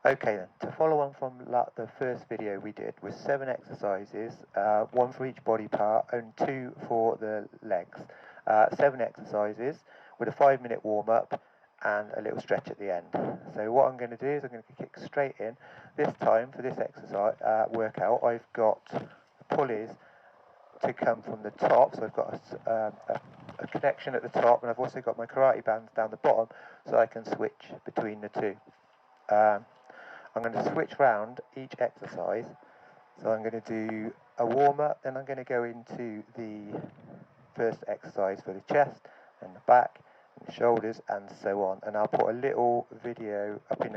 Okay then, to follow on from the first video we did with 7 exercises, 1 for each body part and 2 for the legs. 7 exercises with a 5-minute warm-up and a little stretch at the end. So what I'm going to do is I'm going to kick straight in. This time for this exercise workout, I've got the pulleys to come from the top, so I've got a connection at the top, and I've also got my karate bands down the bottom, so I can switch between the two. I'm going to switch round each exercise. So I'm going to do a warm-up, then I'm going to go into the first exercise for the chest and the back and the shoulders and so on. And I'll put a little video up in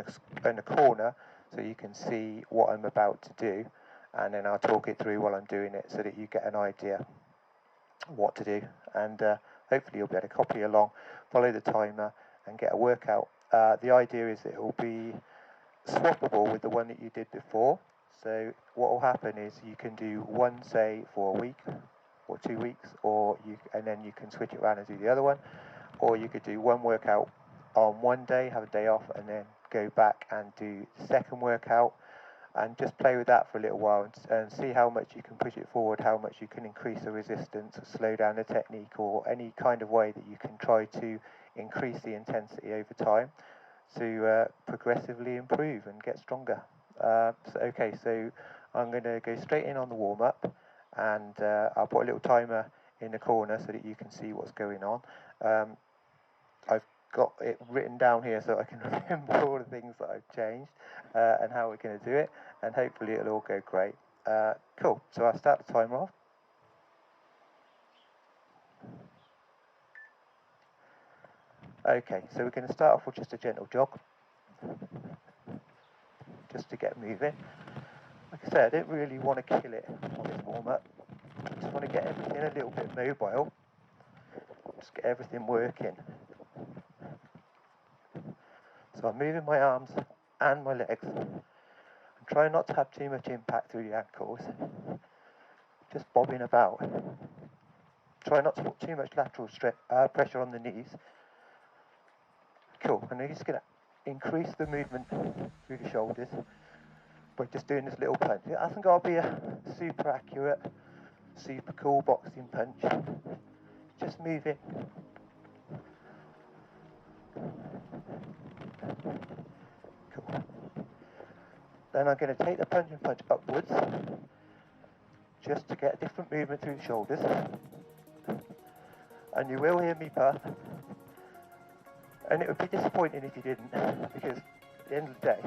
the corner so you can see what I'm about to do, and then I'll talk it through while I'm doing it so that you get an idea what to do, and hopefully you'll be able to copy along, follow the timer and get a workout. The idea is that it will be swappable with the one that you did before. So what will happen is you can do one, say, for a week or 2 weeks, and then you can switch it around and do the other one, or you could do one workout on one day, have a day off, and then go back and do the second workout, and just play with that for a little while and see how much you can push it forward, how much you can increase the resistance, or slow down the technique, or any kind of way that you can try to increase the intensity over time to progressively improve and get stronger. So I'm going to go straight in on the warm-up, and I'll put a little timer in the corner so that you can see what's going on. I've got it written down here so I can remember all the things that I've changed and how we're going to do it, and hopefully it'll all go great. Cool, so I'll start the timer off. Okay, so we're going to start off with just a gentle jog, just to get moving. Like I said, I don't really want to kill it on this warm-up. I just want to get everything a little bit mobile, just get everything working. So I'm moving my arms and my legs. I'm trying not to have too much impact through the ankles, just bobbing about. Try not to put too much lateral pressure on the knees. Cool, and I'm just going to increase the movement through the shoulders by just doing this little punch. It hasn't got to be a super accurate, super cool boxing punch. Just moving. Cool. Then I'm going to take the punch and punch upwards, just to get a different movement through the shoulders. And you will hear me puff. And it would be disappointing if you didn't, because at the end of the day,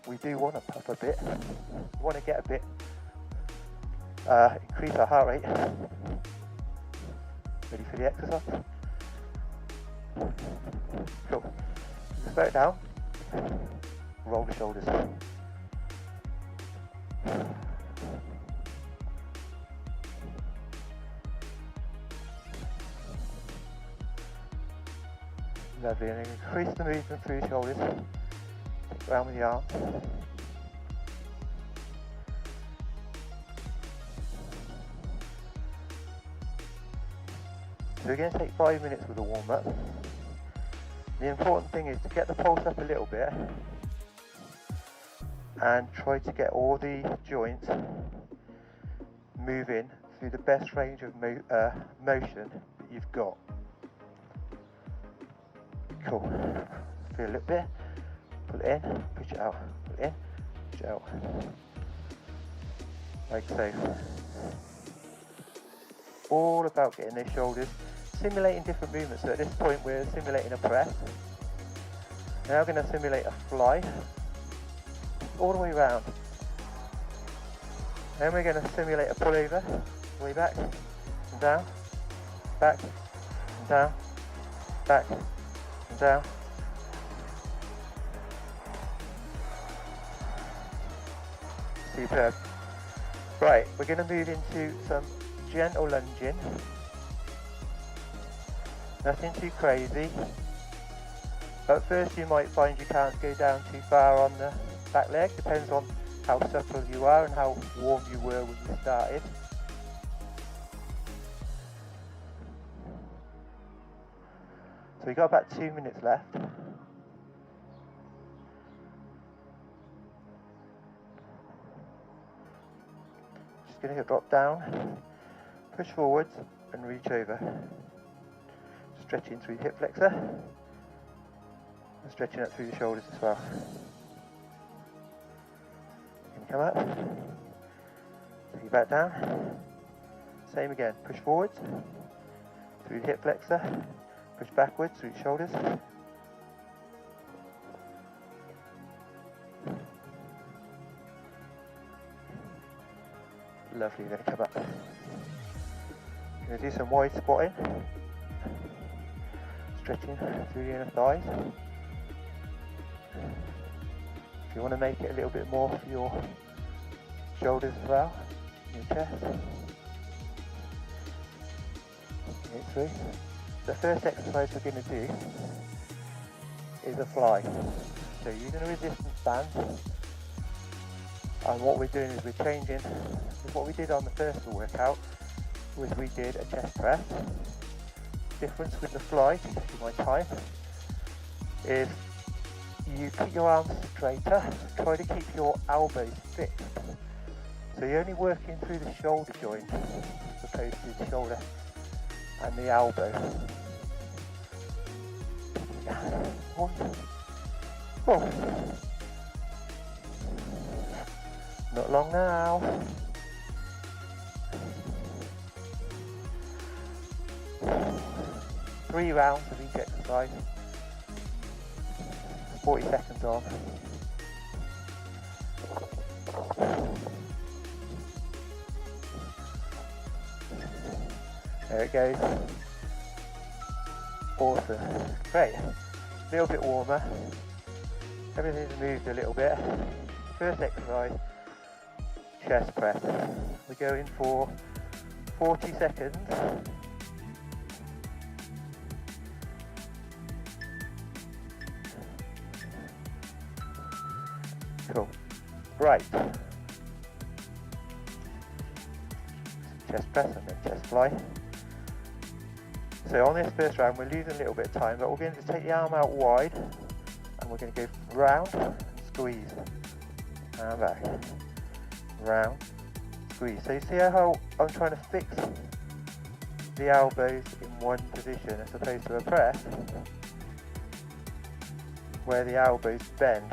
we do want to puff a bit. We want to get a bit, increase our heart rate. Ready for the exercise? Cool. Slow it down. Roll the shoulders. Lovely, and increase the movement through the shoulders. Take around with the arms. So we're going to take 5 minutes with a warm-up. The important thing is to get the pulse up a little bit and try to get all the joints moving through the best range of motion that you've got. Cool. Feel a little bit. Pull it in, push it out. Pull it in, push it out. Like so. All about getting those shoulders, simulating different movements. So at this point we're simulating a press. Now we're going to simulate a fly. All the way around. Then we're going to simulate a pullover. Way back, and down, back, and down, back, and down. Superb. Right, we're going to move into some gentle lunging. Nothing too crazy. At first you might find you can't go down too far on the back leg. Depends on how supple you are and how warm you were when you started. So we've got about 2 minutes left. going to drop down, push forwards and reach over. Stretching through the hip flexor and stretching up through the shoulders as well. Can you come up? Take it back down. Same again, push forwards through the hip flexor, push backwards through the shoulders. Lovely, then come up. You're going to do some wide squatting, stretching through the inner thighs. If you want to make it a little bit more for your shoulders as well, your chest. Get through. The first exercise we're going to do is a fly. So using a resistance band, and what we're doing is we're changing. What we did on the first workout was we did a chest press. Difference with the fly, to give you my time, is you keep your arms straighter, try to keep your elbows fixed. So you're only working through the shoulder joint as opposed to the shoulder and the elbow. One. Oh. Not long now. Three rounds of each exercise. 40 seconds on. There it goes. Awesome. Great. A little bit warmer. Everything's moved a little bit. First exercise, chest press. We're going for 40 seconds. Cool. Right. Chest press and then chest fly. So on this first round we're losing a little bit of time, but we're going to take the arm out wide and we're going to go round and squeeze. And back. Round, squeeze. So you see how I'm trying to fix the elbows in one position as opposed to a press where the elbows bend.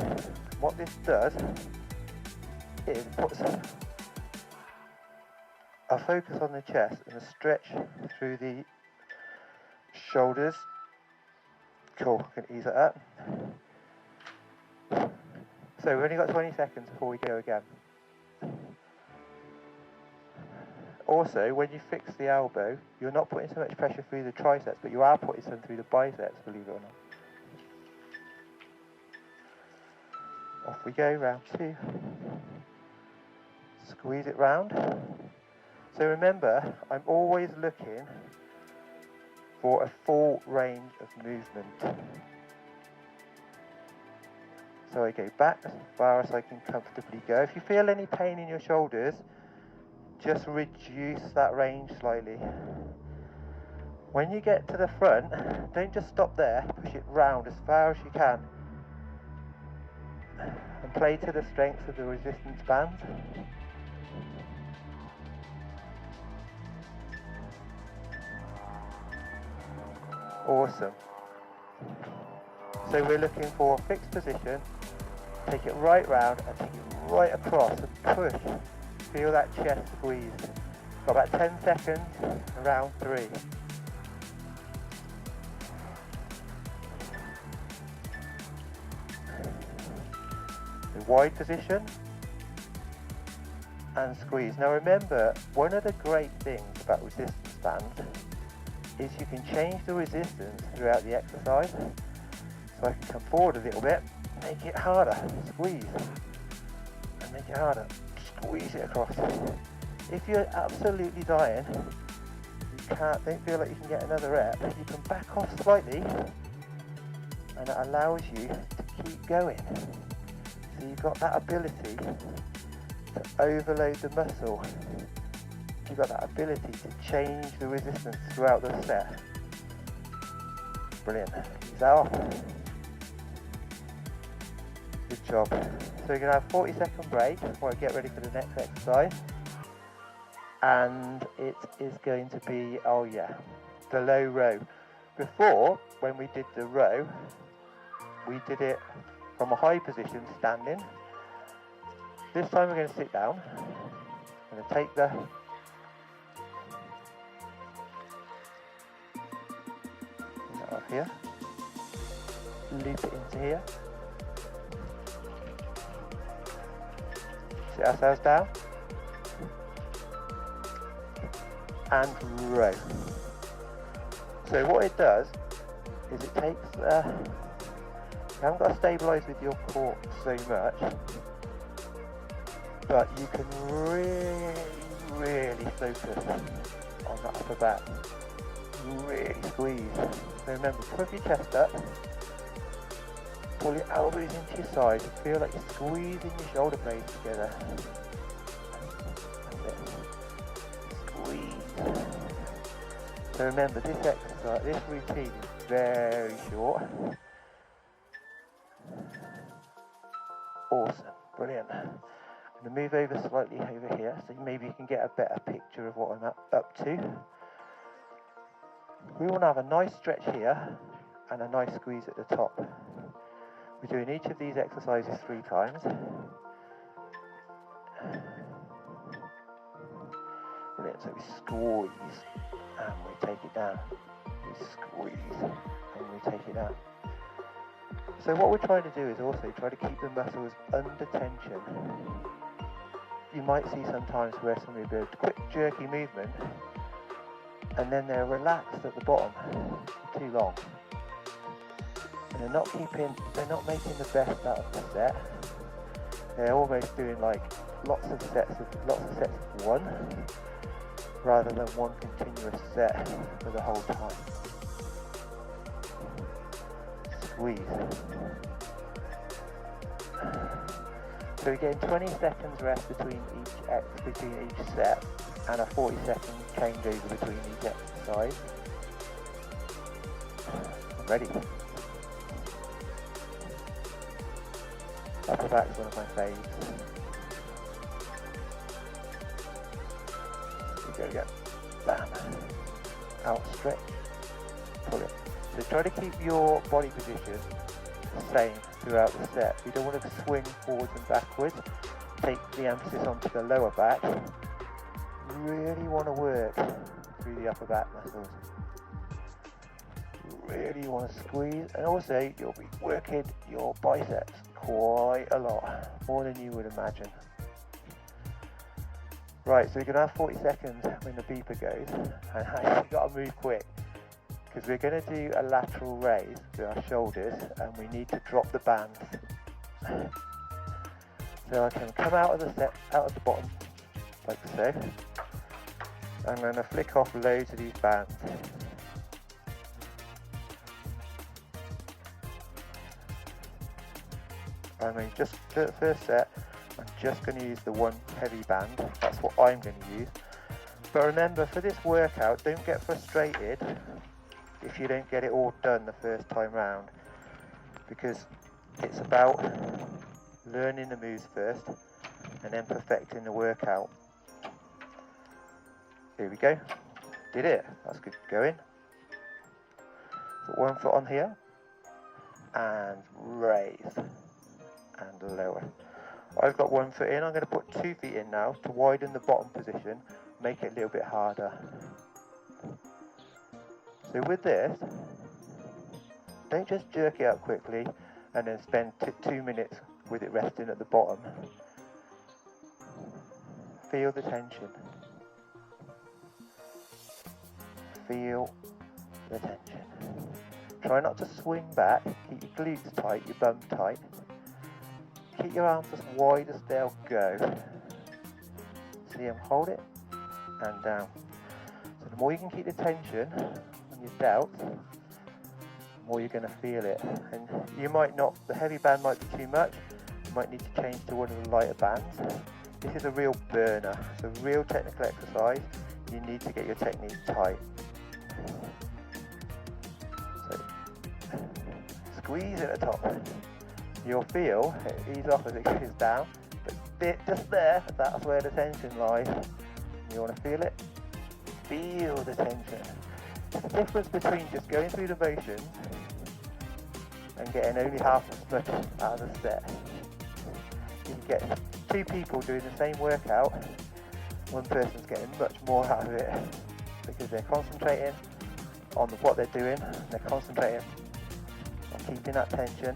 What this does is puts a focus on the chest and a stretch through the shoulders. Cool, I can ease it up. So we've only got 20 seconds before we go again. Also, when you fix the elbow, you're not putting so much pressure through the triceps, but you are putting some through the biceps, believe it or not. Off we go, round two. Squeeze it round. So remember, I'm always looking for a full range of movement. So I go back as far as I can comfortably go. If you feel any pain in your shoulders, just reduce that range slightly. When you get to the front, don't just stop there, push it round as far as you can. And play to the strength of the resistance band. Awesome. So we're looking for a fixed position, take it right round and take it right across and push. Feel that chest squeeze. Got about 10 seconds, round three. The wide position and squeeze. Now remember, one of the great things about resistance bands is you can change the resistance throughout the exercise. So I can come forward a little bit, make it harder, squeeze, and make it harder, squeeze it across. If you're absolutely dying, don't feel like you can get another rep, you can back off slightly, and it allows you to keep going. So you've got that ability to overload the muscle. You've got that ability to change the resistance throughout the set. Brilliant. Ease that off. Good job. So we're going to have a 40-second break before I get ready for the next exercise. and it is going to be, oh yeah, the low row. Before, when we did the row, we did it from a high position, standing. This time we're going to sit down. I'm going to take the off here, loop it into here, sit ourselves down, and row. So what it does is it takes, you haven't got to stabilise with your core so much, but you can really focus on that upper back, really squeeze. So remember, put your chest up, pull your elbows into your sides, and feel like you're squeezing your shoulder blades together. That's it. Squeeze. So remember, this exercise, this routine is very short. Awesome, brilliant. I'm going to move over slightly over here, so maybe you can get a better picture of what I'm up to. We want to have a nice stretch here and a nice squeeze at the top. We're doing each of these exercises 3 times. Brilliant, so we squeeze and we take it down. We squeeze and we take it down. So what we're trying to do is also try to keep the muscles under tension. You might see sometimes where somebody does a quick jerky movement and then they're relaxed at the bottom for too long. And they're not making the best out of the set. They're almost doing like lots of sets of one, rather than one continuous set for the whole time. Squeeze. So we're getting 20 seconds rest between each set, and a 40-second changeover between each exercise. I'm ready. Upper back's one of my faves. Here we go. Bam. Out, stretch. Pull it. So try to keep your body position the same throughout the set. You don't want to swing forwards and backwards. Take the emphasis onto the lower back. You really want to work through the upper back muscles. You really want to squeeze, and also you'll be working your biceps quite a lot, more than you would imagine. Right, so we're going to have 40 seconds when the beeper goes, and you've got to move quick, because we're going to do a lateral raise to our shoulders, and we need to drop the bands. So I can come out of the set, out of the bottom, like so. I'm going to flick off loads of these bands. I mean, just for the first set, I'm just going to use the one heavy band. That's what I'm going to use. But remember, for this workout, don't get frustrated if you don't get it all done the first time round, because it's about learning the moves first and then perfecting the workout. Here we go. Did it. That's good going. Put one foot on here and raise and lower. I've got one foot in. I'm going to put 2 feet in now to widen the bottom position, make it a little bit harder. So with this, don't just jerk it up quickly and then spend 2 minutes with it resting at the bottom. Feel the tension. Feel the tension. Try not to swing back. Keep your glutes tight, your bum tight. Keep your arms as wide as they'll go. See them, hold it and down. So the more you can keep the tension on your delts, the more you're going to feel it. And you might not, the heavy band might be too much. You might need to change to one of the lighter bands. This is a real burner. It's a real technical exercise. You need to get your technique tight. So, squeeze at the top. You'll feel it ease off as it goes down, but just there, that's where the tension lies. You want to feel it? Feel the tension. It's the difference between just going through the motions and getting only half as much out of the set. You can get two people doing the same workout, one person's getting much more out of it because they're concentrating on what they're doing, they're concentrating on keeping that tension,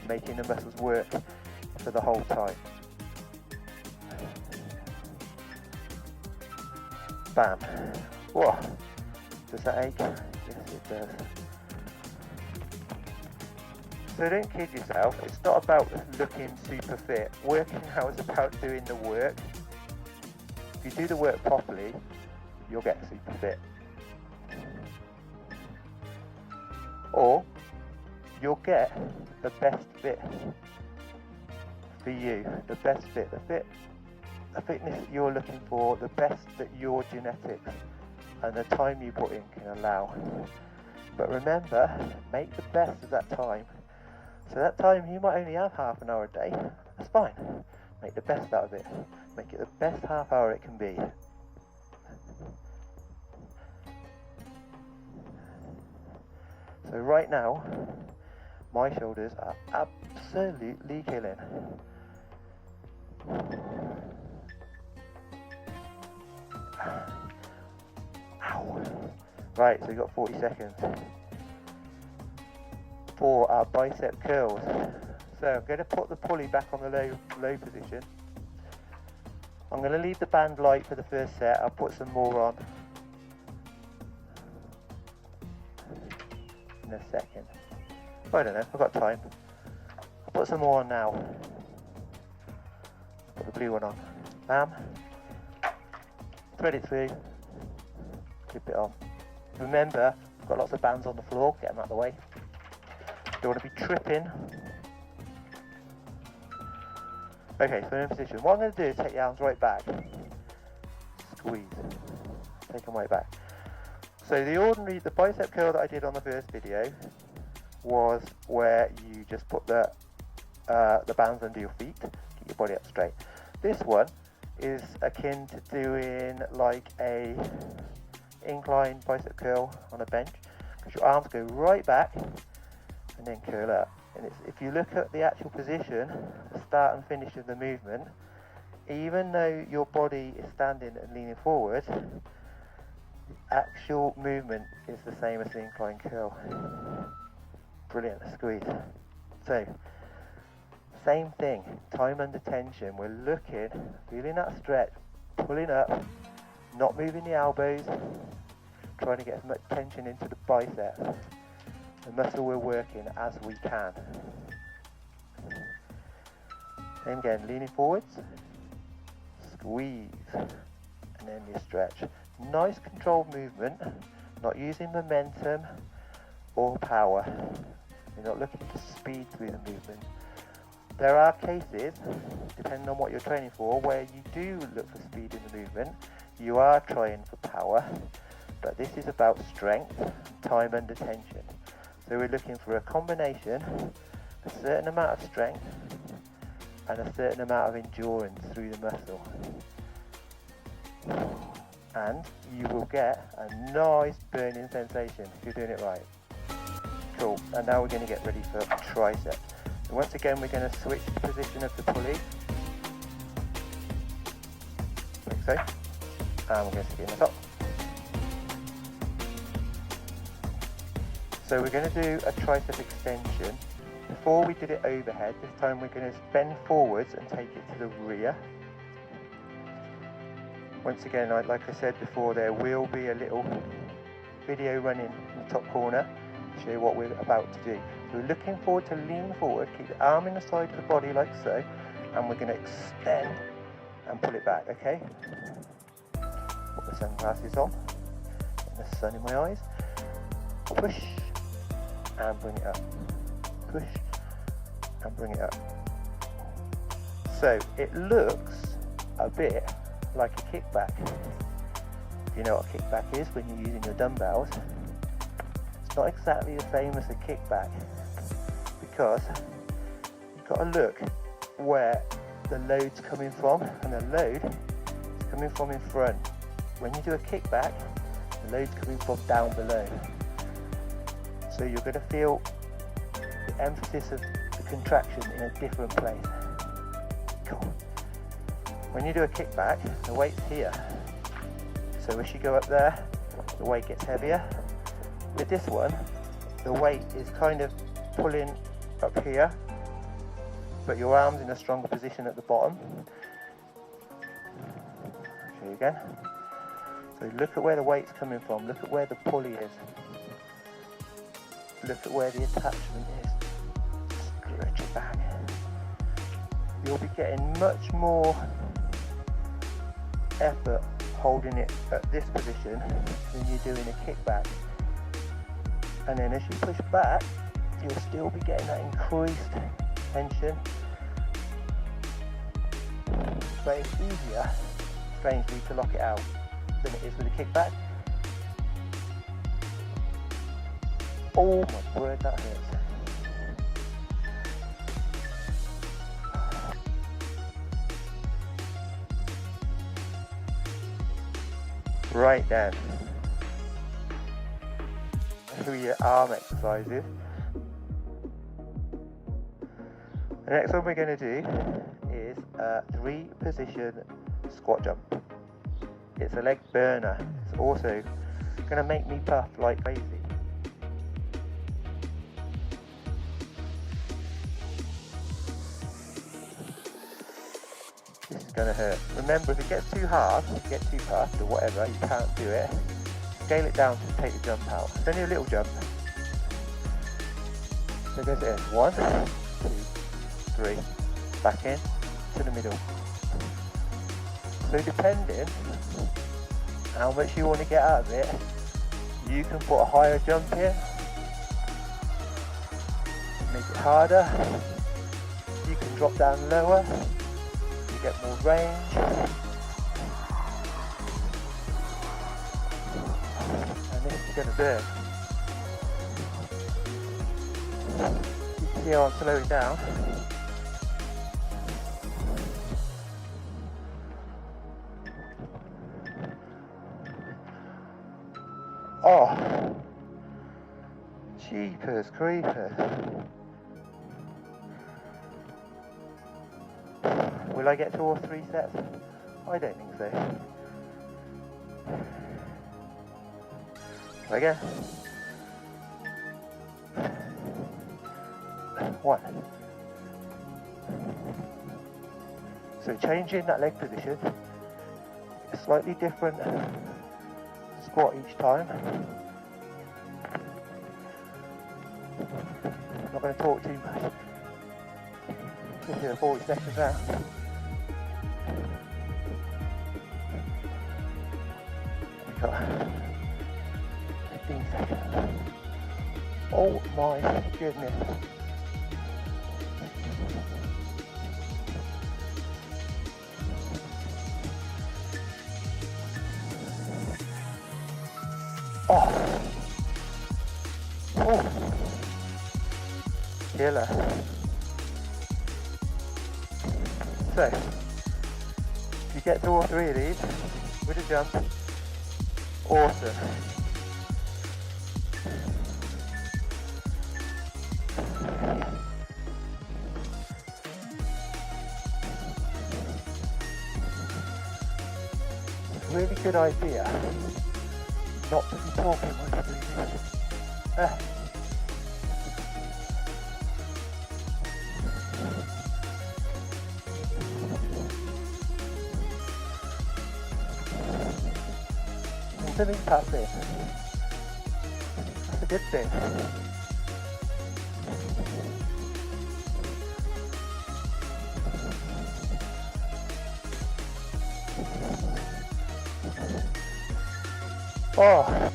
making the muscles work for the whole time. Bam. Whoa. Does that ache? Yes, it does. So don't kid yourself, it's not about looking super fit. Working out is about doing the work. If you do the work properly, you'll get super fit. Or you'll get the best fit for you, the best fit, the fitness that you're looking for, the best that your genetics and the time you put in can allow. But remember, make the best of that time. So that time you might only have half an hour a day, that's fine. Make the best out of it. Make it the best half hour it can be. So right now, my shoulders are absolutely killing. Ow. Right, so we've got 40 seconds for our bicep curls. So I'm going to put the pulley back on the low position. I'm going to leave the band light for the first set. I'll put some more on in a second. I don't know, I've got time. I'll put some more on now. Put the blue one on. Bam. Thread it through. Clip it on. Remember, I've got lots of bands on the floor. Get them out of the way. Don't want to be tripping. Okay, so in position. What I'm going to do is take the arms right back. Squeeze. Take them right back. So the bicep curl that I did on the first video was where you just put the bands under your feet, keep your body up straight. This one is akin to doing like a incline bicep curl on a bench, because your arms go right back and then curl up. And if you look at the actual position, the start and finish of the movement, even though your body is standing and leaning forward, the actual movement is the same as the incline curl. Brilliant, squeeze. So, same thing, time under tension. We're looking, feeling that stretch, pulling up, not moving the elbows, trying to get as much tension into the bicep, the muscle we're working as we can. Same again, leaning forwards, squeeze, and then you stretch. Nice controlled movement, not using momentum or power. You're not looking for speed through the movement. There are cases, depending on what you're training for, where you do look for speed in the movement. You are trying for power, but this is about strength, time under tension. So we're looking for a combination, a certain amount of strength and a certain amount of endurance through the muscle. And you will get a nice burning sensation if you're doing it right. Cool, and now we're going to get ready for triceps. So once again, we're going to switch the position of the pulley, like so, and we're going to stick it in the top. So we're going to do a tricep extension. Before we did it overhead, this time we're going to bend forwards and take it to the rear. Once again, like I said before, there will be a little video running in the top corner to show you what we're about to do. So we're looking forward to lean forward, keep the arm in the side of the body like so, and we're going to extend and pull it back, okay? Put the sunglasses on, get the sun in my eyes, push and bring it up, push and bring it up. So it looks a bit like a kickback. If you know what a kickback is when you're using your dumbbells, it's not exactly the same as a kickback, because you've got to look where the load's coming from, and the load is coming from in front. When you do a kickback, the load's coming from down below. So you're going to feel the emphasis of the contraction in a different place. Cool. When you do a kickback, the weight's here. So as you go up there, the weight gets heavier. With this one, the weight is kind of pulling up here, but your arm's in a stronger position at the bottom. Show you again. So look at where the weight's coming from, look at where the pulley is. Look at where the attachment is. Stretch it back. You'll be getting much more effort holding it at this position than you do in a kickback. And then as you push back, you'll still be getting that increased tension. But it's easier, strangely, to lock it out than it is with a kickback. Oh my word, that hurts. Right then, here are your arm exercises. The next one we're going to do is a 3-position squat jump. It's a leg burner. It's also going to make me puff like crazy. This is going to hurt. Remember, if it gets too hard, if you get too puffed or whatever, you can't do it, scale it down to take the jump out. It's only a little jump. So there's it. 1, 2, 3. Back in to the middle. So depending how much you want to get out of it, you can put a higher jump in, make it harder. You can drop down lower. You get more range, and this is going to burn. You can see how I'm slowing down. Oh, jeepers creepers. Will I get 2 or 3 sets? I don't think so. Again. 1. So changing that leg position, a slightly different squat each time. I'm not going to talk too much. Just do 40 seconds now. We've got 15 seconds. Oh my goodness. Oh. Oh. Killer. So, if you get 2 or 3 of these with a jump, awesome. Really good idea not to be talking when you're doing this. Something's happening. That's a good thing. Oh.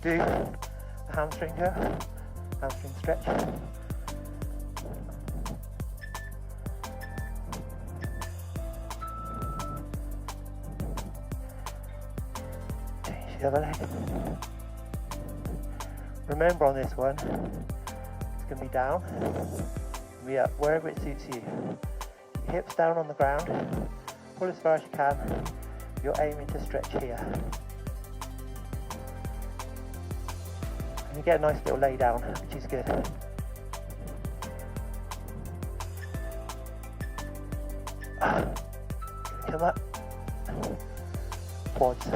do a hamstring curl, hamstring stretch. Change the other leg. Remember on this one, it's going to be down, be up, wherever it suits you. Hips down on the ground, pull as far as you can. You're aiming to stretch here. And you get a nice little lay down, which is good. Come up. Quads.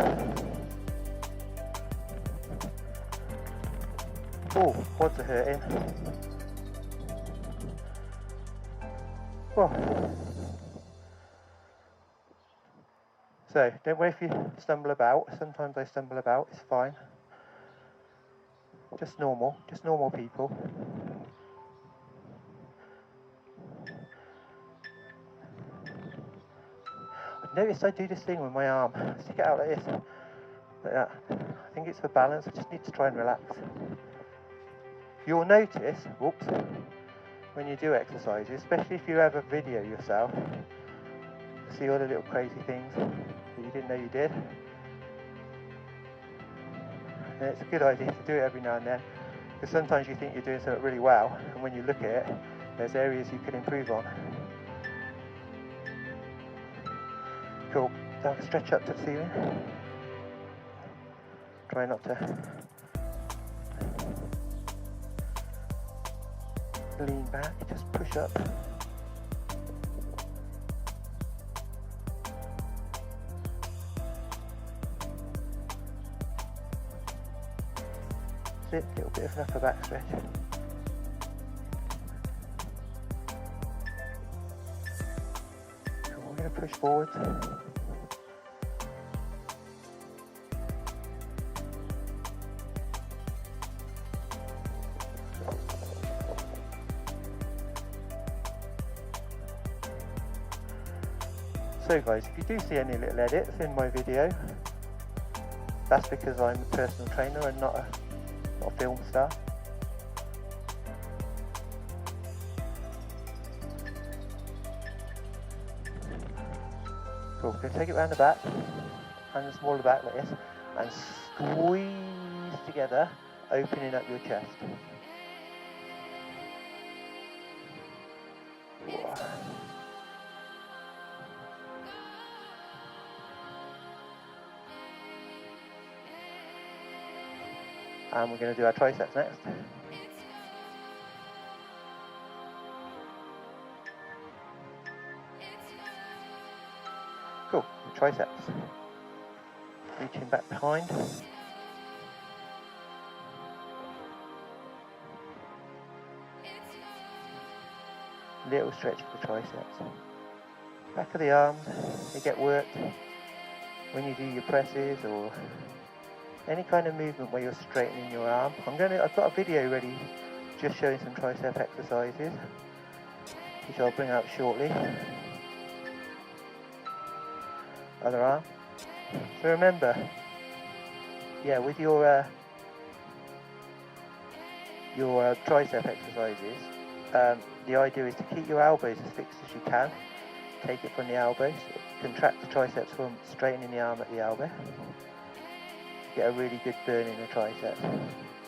Oh, quads are hurting. Oh. So, don't worry if you stumble about. Sometimes I stumble about, it's fine. Just normal people. I've noticed I do this thing with my arm. Stick it out like this. Like that. I think it's for balance, I just need to try and relax. You'll notice, whoops, when you do exercises, especially if you ever video yourself, see all the little crazy things that you didn't know you did. And it's a good idea to do it every now and then, because sometimes you think you're doing something really well, and when you look at it, there's areas you can improve on. Cool. Now stretch up to the ceiling. Try not to lean back, just push up. That's it, a little bit of an upper back stretch. Cool, we're going to push forwards. So guys, if you do see any little edits in my video, that's because I'm a personal trainer and not a film star. Cool, we're going to take it around the back, and the smaller back like this, and squeeze together, opening up your chest. And we're going to do our triceps next. Cool, triceps. Reaching back behind. Little stretch for the triceps. Back of the arms, they get worked when you do your presses or any kind of movement where you're straightening your arm. I've got a video ready just showing some tricep exercises, which I'll bring out shortly. Other arm. So remember, yeah, with your tricep exercises, the idea is to keep your elbows as fixed as you can. Take it from the elbows, contract the triceps from straightening the arm at the elbow. Get a really good burn in the tricep,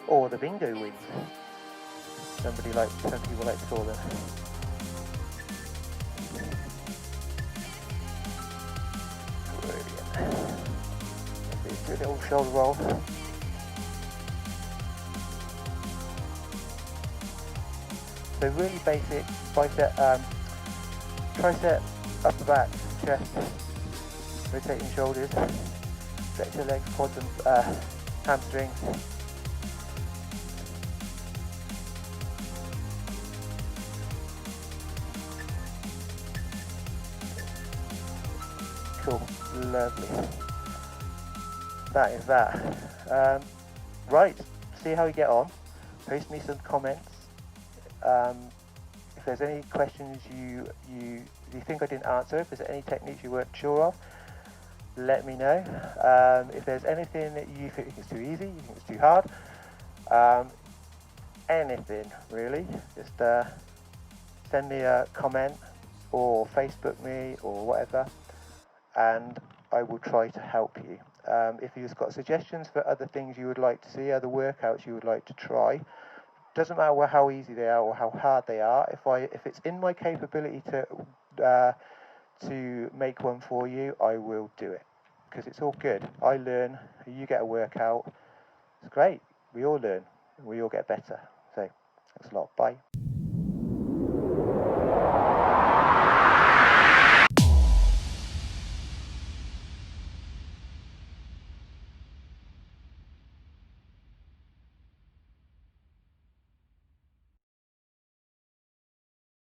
or the bingo wings. Some people like to call them. Brilliant. Let's do a little shoulder roll. So really basic bicep, tricep, upper back, chest, rotating shoulders. Stretch your legs, quads and hamstrings. Cool, lovely. That is that. Right, see how you get on. Post me some comments. If there's any questions you think I didn't answer, if there's any techniques you weren't sure of, let me know. If there's anything that you think is too easy, you think it's too hard, anything really, just send me a comment or Facebook me or whatever, and I will try to help you. If you've got suggestions for other things you would like to see, other workouts you would like to try, doesn't matter how easy they are or how hard they are. If it's in my capability to make one for you, I will do it, because it's all good. I learn, you get a workout. It's great. We all learn. We all get better. So, thanks a lot. Bye.